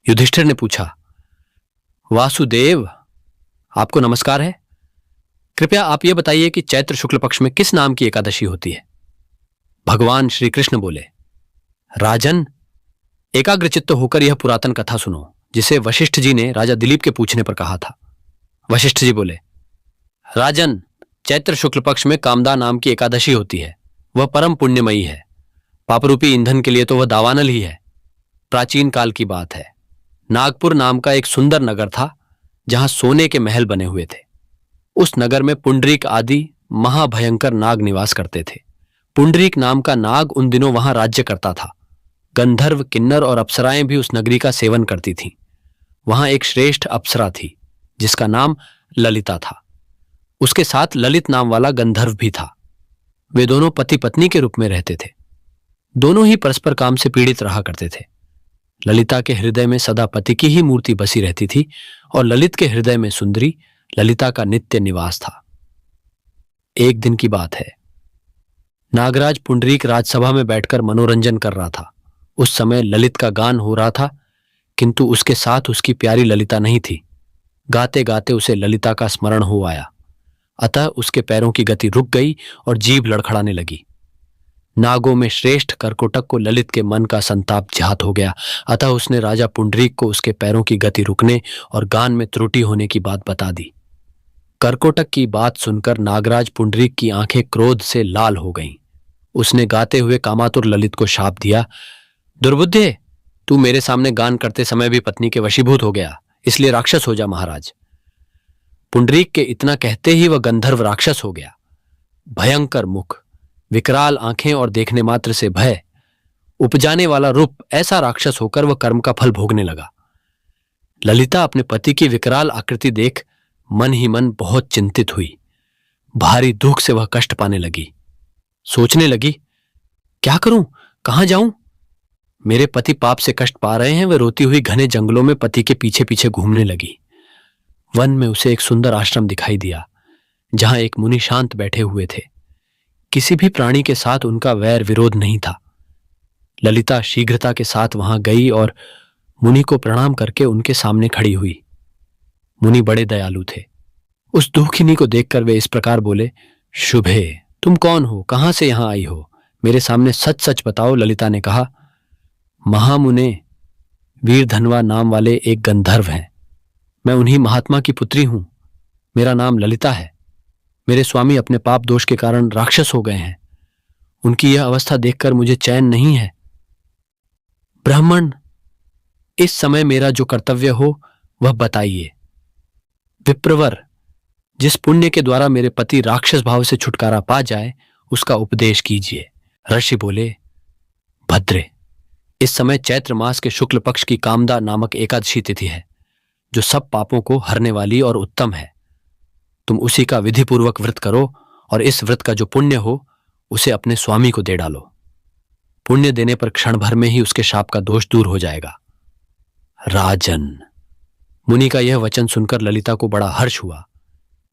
युधिष्ठिर ने पूछा, वासुदेव, आपको नमस्कार है। कृपया आप यह बताइए कि चैत्र शुक्ल पक्ष में किस नाम की एकादशी होती है। भगवान श्री कृष्ण बोले, राजन, एकाग्रचित्त होकर यह पुरातन कथा सुनो जिसे वशिष्ठ जी ने राजा दिलीप के पूछने पर कहा था। वशिष्ठ जी बोले, राजन, चैत्र शुक्ल पक्ष में कामदा नाम की एकादशी होती है। वह परम पुण्यमयी है। पापरूपी ईंधन के लिए तो वह दावानल ही है। प्राचीन काल की बात है। नागपुर नाम का एक सुंदर नगर था जहां सोने के महल बने हुए थे। उस नगर में पुंडरीक आदि महाभयंकर नाग निवास करते थे। पुंडरीक नाम का नाग उन दिनों वहां राज्य करता था। गंधर्व, किन्नर और अप्सराएं भी उस नगरी का सेवन करती थीं। वहां एक श्रेष्ठ अप्सरा थी जिसका नाम ललिता था। उसके साथ ललित नाम वाला गंधर्व भी था। वे दोनों पति पत्नी के रूप में रहते थे। दोनों ही परस्पर काम से पीड़ित रहा करते थे। ललिता के हृदय में सदा पति की ही मूर्ति बसी रहती थी और ललित के हृदय में सुंदरी ललिता का नित्य निवास था। एक दिन की बात है। नागराज पुंडरीक राजसभा में बैठकर मनोरंजन कर रहा था। उस समय ललित का गान हो रहा था, किंतु उसके साथ उसकी प्यारी ललिता नहीं थी। गाते गाते उसे ललिता का स्मरण हो आया। अतः उसके पैरों की गति रुक गई और जीभ लड़खड़ाने लगी। नागों में श्रेष्ठ करकोटक को ललित के मन का संताप ज्ञात हो गया। अतः उसने राजा पुंडरीक को उसके पैरों की गति रुकने और गान में त्रुटि होने की बात बता दी। करकोटक की बात सुनकर नागराज पुंडरीक की आंखें क्रोध से लाल हो गईं। उसने गाते हुए कामातुर ललित को शाप दिया, दुर्बुद्धे, तू मेरे सामने गान करते समय भी पत्नी के वशीभूत हो गया, इसलिए राक्षस हो जा महाराज। पुंडरीक के इतना कहते ही वह गंधर्व राक्षस हो गया। भयंकर मुख, विकराल आंखें और देखने मात्र से भय उपजाने वाला रूप, ऐसा राक्षस होकर वह कर्म का फल भोगने लगा। ललिता अपने पति की विकराल आकृति देख मन ही मन बहुत चिंतित हुई। भारी दुख से वह कष्ट पाने लगी। सोचने लगी, क्या करूं, कहां जाऊं? मेरे पति पाप से कष्ट पा रहे हैं। वह रोती हुई घने जंगलों में पति के पीछे पीछे घूमने लगी। वन में उसे एक सुंदर आश्रम दिखाई दिया जहां एक मुनि शांत बैठे हुए थे। किसी भी प्राणी के साथ उनका वैर विरोध नहीं था। ललिता शीघ्रता के साथ वहां गई और मुनि को प्रणाम करके उनके सामने खड़ी हुई। मुनि बड़े दयालु थे। उस दुखिनी को देखकर वे इस प्रकार बोले, शुभे, तुम कौन हो, कहां से यहां आई हो, मेरे सामने सच सच बताओ। ललिता ने कहा, महामुने, वीरधनवा नाम वाले एक गंधर्व हैं। मैं उन्हीं महात्मा की पुत्री हूं। मेरा नाम ललिता है। मेरे स्वामी अपने पाप दोष के कारण राक्षस हो गए हैं। उनकी यह अवस्था देखकर मुझे चैन नहीं है। ब्राह्मण, इस समय मेरा जो कर्तव्य हो वह बताइए। विप्रवर, जिस पुण्य के द्वारा मेरे पति राक्षस भाव से छुटकारा पा जाए उसका उपदेश कीजिए। ऋषि बोले, भद्रे, इस समय चैत्र मास के शुक्ल पक्ष की कामदा नामक एकादशी तिथि है जो सब पापों को हरने वाली और उत्तम है। तुम उसी का विधिपूर्वक व्रत करो और इस व्रत का जो पुण्य हो उसे अपने स्वामी को दे डालो। पुण्य देने पर क्षण भर में ही उसके शाप का दोष दूर हो जाएगा। राजन, मुनि का यह वचन सुनकर ललिता को बड़ा हर्ष हुआ।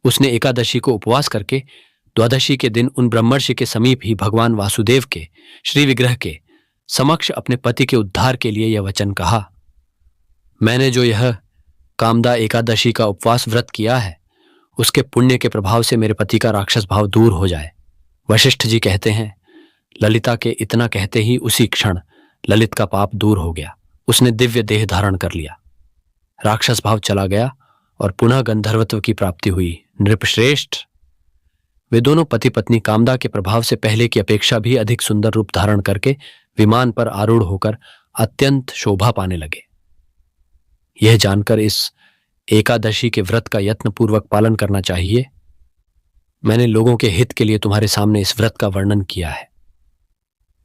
उसने एकादशी को उपवास करके द्वादशी के दिन उन ब्रह्मर्षि के समीप ही भगवान वासुदेव के श्री विग्रह के समक्ष अपने पति के उद्धार के लिए यह वचन कहा, मैंने जो यह कामदा एकादशी का उपवास व्रत किया है उसके पुण्य के प्रभाव से मेरे पति का राक्षस भाव दूर हो जाए। वशिष्ठ जी कहते हैं, ललिता के इतना कहते ही उसी क्षण ललित का पाप दूर हो गया। उसने दिव्य देह धारण कर लिया। राक्षस भाव चला गया और पुनः गंधर्वत्व की प्राप्ति हुई। नृपश्रेष्ठ, वे दोनों पति पत्नी कामदा के प्रभाव से पहले की अपेक्षा भी अधिक सुंदर रूप धारण करके विमान पर आरूढ़ होकर अत्यंत शोभा पाने लगे। यह जानकर इस एकादशी के व्रत का यत्नपूर्वक पालन करना चाहिए। मैंने लोगों के हित के लिए तुम्हारे सामने इस व्रत का वर्णन किया है।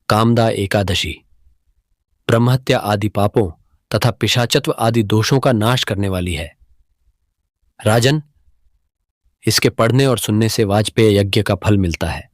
कामदा एकादशी ब्रह्महत्या आदि पापों तथा पिशाचत्व आदि दोषों का नाश करने वाली है। राजन, इसके पढ़ने और सुनने से वाजपेय यज्ञ का फल मिलता है।